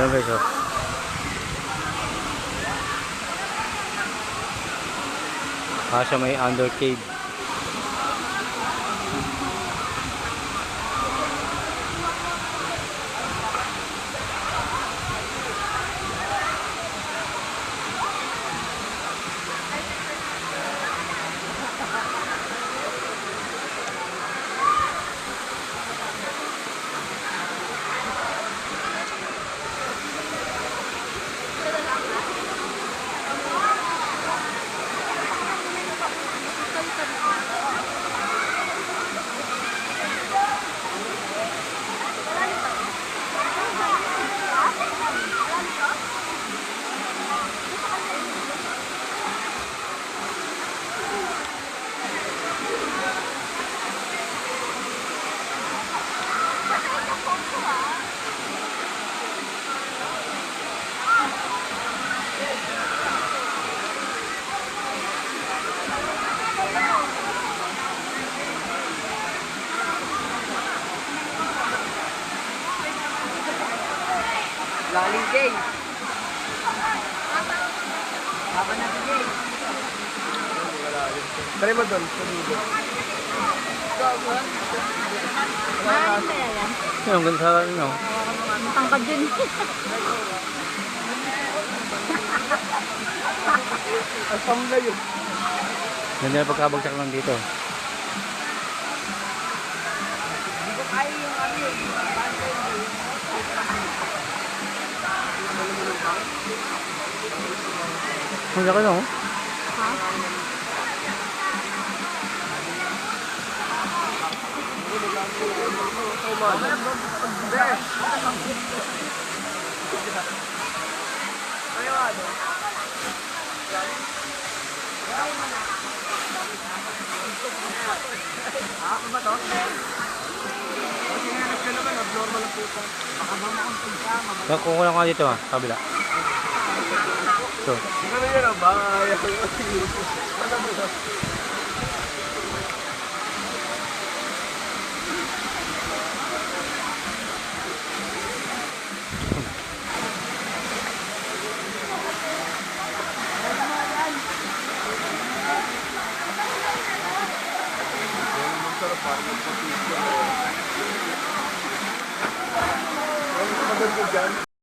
Ganda naman guys, oh. Siya may under cave. Laling Jay. Haba na si Jay. Try mo doon, sa dulo. Maraming kaya yan. Ang ganda sa ano. Tangkad din. Asam na yun. Ganda na pagkabagsak lang dito. Hindi ko kaya yung ano yun. Ang laki na, oh. Ha? Ako ba to? Kasi nga ka naman, abnormal ang puta. Baka mamakong ka, Kukulang ka dito, ah. Kabila. So. ano yun ang bahay? Maganda dyan.